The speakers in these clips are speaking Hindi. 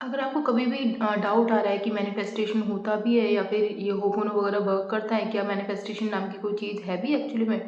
अगर आपको कभी भी डाउट आ रहा है कि मैनिफेस्टेशन होता भी है या फिर ये होपोनो वगैरह वर्क करता है, क्या मैनिफेस्टेशन नाम की कोई चीज़ है भी एक्चुअली में,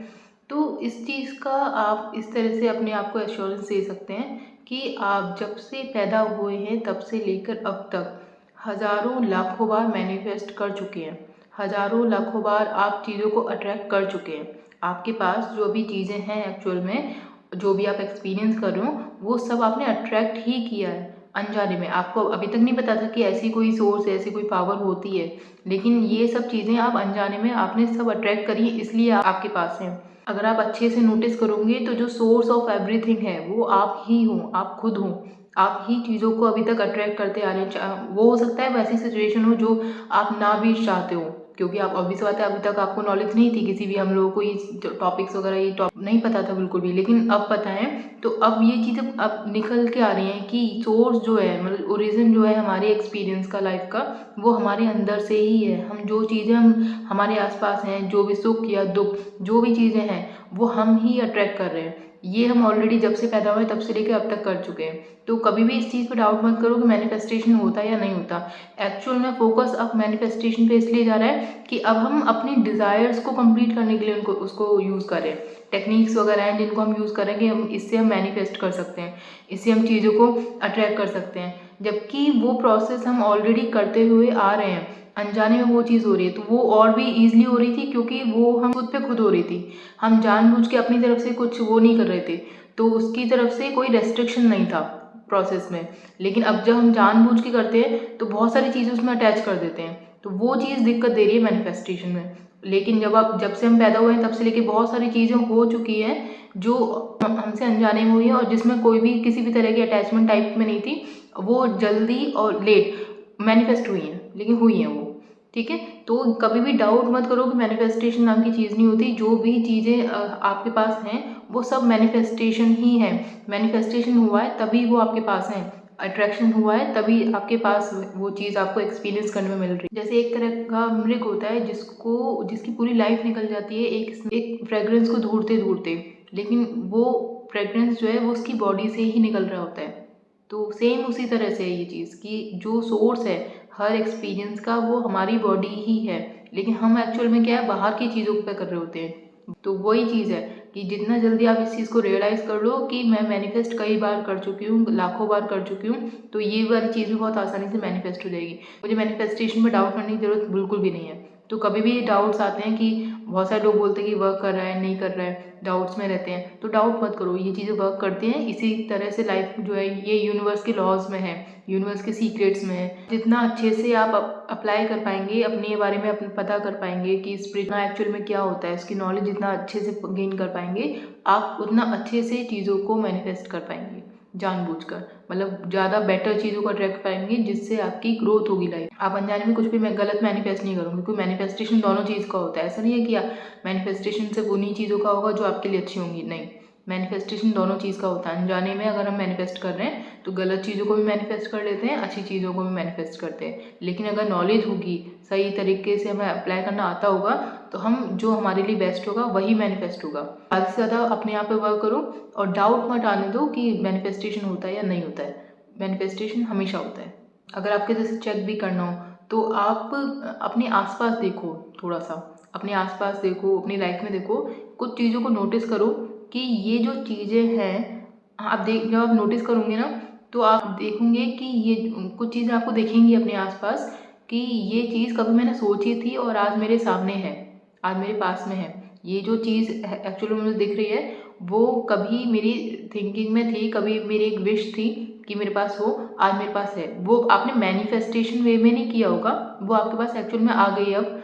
तो इस चीज़ का आप इस तरह से अपने आप को एश्योरेंस दे सकते हैं कि आप जब से पैदा हुए हैं तब से लेकर अब तक हज़ारों लाखों बार मैनिफेस्ट कर चुके हैं। हज़ारों लाखों बार आप चीज़ों को अट्रैक्ट कर चुके हैं। आपके पास जो भी चीज़ें हैं एक्चुअल में, जो भी आप एक्सपीरियंस कर रहे हो, वो सब आपने अट्रैक्ट ही किया है अनजाने में। आपको अभी तक नहीं पता था कि ऐसी कोई सोर्स, ऐसी कोई पावर होती है, लेकिन ये सब चीज़ें आप अनजाने में आपने सब अट्रैक्ट करी, इसलिए आपके पास हैं। अगर आप अच्छे से नोटिस करोगे तो जो सोर्स ऑफ एवरीथिंग है वो आप ही हो, आप खुद हो। आप ही चीज़ों को अभी तक अट्रैक्ट करते आ रहे हैं। वो हो सकता है वैसी सिचुएशन हो जो आप ना भी चाहते हो, क्योंकि आप अभी से बात है, अभी तक आपको नॉलेज नहीं थी किसी भी, हम लोगों को ये टॉपिक्स वगैरह ये टॉपिक नहीं पता था बिल्कुल भी, लेकिन अब पता है। तो अब ये चीज़ें अब निकल के आ रही हैं कि सोर्स जो है, मतलब ओरिजिन जो है हमारे एक्सपीरियंस का, लाइफ का, वो हमारे अंदर से ही है। हम जो चीज़ें हम हमारे आसपास हैं, जो भी सुख या दुख, जो भी चीज़ें हैं, वो हम ही अट्रैक्ट कर रहे हैं। ये हम ऑलरेडी जब से पैदा हुए तब से लेकर अब तक कर चुके हैं। तो कभी भी इस चीज़ पर डाउट मत करो कि मैनिफेस्टेशन होता है या नहीं होता। एक्चुअल में फोकस अब मैनिफेस्टेशन पे इसलिए जा रहा है कि अब हम अपनी डिज़ायर्स को कंप्लीट करने के लिए उनको उसको यूज़ करें। टेक्निक्स वगैरह हैं जिनको हम यूज़ करेंगे, हम इससे हम मैनिफेस्ट कर सकते हैं, इससे हम चीज़ों को अट्रैक्ट कर सकते हैं। जबकि वो प्रोसेस हम ऑलरेडी करते हुए आ रहे हैं, अनजाने में वो चीज़ हो रही है, तो वो और भी ईजिली हो रही थी क्योंकि वो हम खुद पे खुद हो रही थी। हम जानबूझ के अपनी तरफ से कुछ वो नहीं कर रहे थे, तो उसकी तरफ से कोई रेस्ट्रिक्शन नहीं था प्रोसेस में। लेकिन अब जब हम जानबूझ के करते हैं तो बहुत सारी चीज़ें उसमें अटैच कर देते हैं, तो वो चीज़ दिक्कत दे रही है मैनिफेस्टेशन में। लेकिन जब से हम पैदा हुए हैं तब से लेके बहुत सारी चीज़ें हो चुकी हैं जो हमसे अनजाने में हुई है, और जिसमें कोई भी किसी भी तरह की अटैचमेंट टाइप में नहीं थी। वो जल्दी और लेट मैनिफेस्ट हुई हैं, लेकिन हुई हैं वो। ठीक है, तो कभी भी डाउट मत करो कि मैनिफेस्टेशन नाम की चीज़ नहीं होती। जो भी चीज़ें आपके पास हैं वो सब मैनिफेस्टेशन ही है। मैनिफेस्टेशन हुआ है तभी वो आपके पास है, अट्रैक्शन हुआ है तभी आपके पास वो चीज़ आपको एक्सपीरियंस करने में मिल रही है। जैसे एक तरह का मृग होता है जिसकी पूरी लाइफ निकल जाती है एक फ्रेग्रेंस को ढूंढते ढूंढते, लेकिन वो फ्रेग्रेंस जो है वो उसकी बॉडी से ही निकल रहा होता है। तो सेम उसी तरह से है ये चीज़ कि जो सोर्स है हर एक्सपीरियंस का वो हमारी बॉडी ही है, लेकिन हम एक्चुअल में क्या है, बाहर की चीज़ों पे कर रहे होते हैं। तो वही चीज़ है कि जितना जल्दी आप इस चीज़ को रियलाइज़ कर लो कि मैं मैनिफेस्ट कई बार कर चुकी हूँ, लाखों बार कर चुकी हूँ, तो ये वाली चीज़ भी बहुत आसानी से मैनिफेस्ट हो जाएगी। मुझे मैनिफेस्टेशन में डाउट करने की ज़रूरत बिल्कुल भी नहीं है। तो कभी भी डाउट्स आते हैं कि बहुत सारे लोग बोलते हैं कि वर्क कर रहा है नहीं कर रहा है, डाउट्स में रहते हैं, तो डाउट मत करो, ये चीज़ें वर्क करती हैं। इसी तरह से लाइफ जो है ये यूनिवर्स के लॉज में है, यूनिवर्स के सीक्रेट्स में है। जितना अच्छे से आप अप्लाई कर पाएंगे, अपने बारे में अपने पता कर पाएंगे कि स्पिरिट एक्चुअल में क्या होता है, इसकी नॉलेज जितना अच्छे से गेन कर पाएंगे, आप उतना अच्छे से चीज़ों को मैनिफेस्ट कर पाएंगे जानबूझकर। मतलब ज़्यादा बेटर चीज़ों को अट्रैक्ट पाएंगे जिससे आपकी ग्रोथ होगी लाइफ। आप अनजाने में कुछ भी गलत मैनिफेस्ट नहीं करोगे, क्योंकि मैनिफेस्टेशन दोनों चीज़ का होता है। ऐसा नहीं है कि मैनिफेस्टेशन सिर्फ उन्हीं चीज़ों का होगा जो आपके लिए अच्छी होंगी, नहीं। मैनिफेस्टेशन दोनों चीज़ का होता है। अनजाने में अगर हम मैनिफेस्ट कर रहे हैं तो गलत चीज़ों को भी मैनिफेस्ट कर लेते हैं, अच्छी चीज़ों को भी मैनिफेस्ट करते हैं। लेकिन अगर नॉलेज होगी, सही तरीके से हमें अप्लाई करना आता होगा, तो हम जो हमारे लिए बेस्ट होगा वही मैनिफेस्ट होगा। ज़्यादा से ज़्यादा अपने आप पे वर्क करो और डाउट मत आने दो कि मैनिफेस्टेशन होता है या नहीं होता है। मैनिफेस्टेशन हमेशा होता है। अगर आपके जैसे चेक भी करना हो तो आप अपने आसपास देखो, थोड़ा सा अपने आसपास देखो, अपनी लाइफ में देखो, कुछ चीज़ों को नोटिस करो कि ये जो चीज़ें हैं, जब आप नोटिस करोगे ना तो आप देखोगे कि ये कुछ चीज़ें आपको दिखेंगी अपने आसपास कि ये चीज़ कभी मैंने सोची थी और आज मेरे सामने है, आज मेरे पास में है। ये जो चीज़ एक्चुअली मुझे दिख रही है वो कभी मेरी थिंकिंग में थी, कभी मेरी एक विश थी कि मेरे पास हो, आज मेरे पास है। वो आपने मैनिफेस्टेशन वे में नहीं किया होगा, वो आपके पास एक्चुअल में आ गई अब,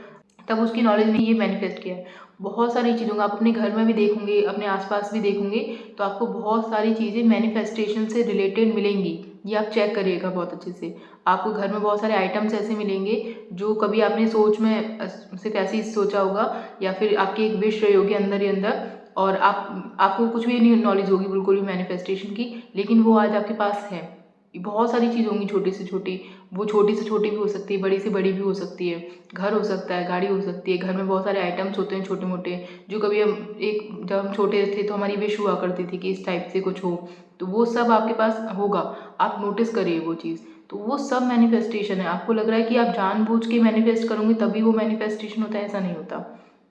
तब उसकी नॉलेज में ये मैनिफेस्ट किया है। बहुत सारी चीज़ों का आप अपने घर में भी देखोगे, अपने आसपास भी देखोगे, तो आपको बहुत सारी चीज़ें मैनिफेस्टेशन से रिलेटेड मिलेंगी। ये आप चेक करिएगा बहुत अच्छे से। आपको घर में बहुत सारे आइटम्स ऐसे मिलेंगे जो कभी आपने सोच में सिर्फ ऐसे ही सोचा होगा, या फिर आपकी एक विश रही होगी अंदर ही अंदर, और आपको कुछ भी नहीं नॉलेज होगी बिल्कुल भी मैनिफेस्टेशन की, लेकिन वो आज आपके पास है। बहुत सारी चीज़ होंगी छोटी से छोटी, वो छोटी से छोटी भी हो सकती है, बड़ी से बड़ी भी हो सकती है। घर हो सकता है, गाड़ी हो सकती है। घर में बहुत सारे आइटम्स होते हैं छोटे मोटे, जो कभी जब हम छोटे थे तो हमारी विश हुआ करती थी कि इस टाइप से कुछ हो, तो वो सब आपके पास होगा। आप नोटिस करिए वो चीज़। तो वो सब मैनिफेस्टेशन है। आपको लग रहा है कि आप जानबूझ के मैनिफेस्ट करोगे तभी वो मैनिफेस्टेशन होता है, ऐसा नहीं होता।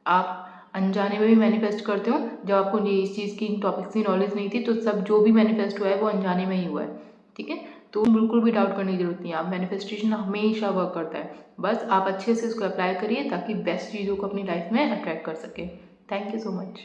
आप अनजाने में भी मैनिफेस्ट करते हो। जब आपको ये इस चीज़ की, इन टॉपिक्स की नॉलेज नहीं थी, तो सब जो भी मैनिफेस्ट हुआ है वो अनजाने में ही हुआ है, ठीक है। तो बिल्कुल भी डाउट करने की जरूरत नहीं है। आप मैनिफेस्टेशन हमेशा वर्क करता है, बस आप अच्छे से इसको अप्लाई करिए ताकि बेस्ट चीज़ों को अपनी लाइफ में अट्रैक्ट कर सके। Thank you so much.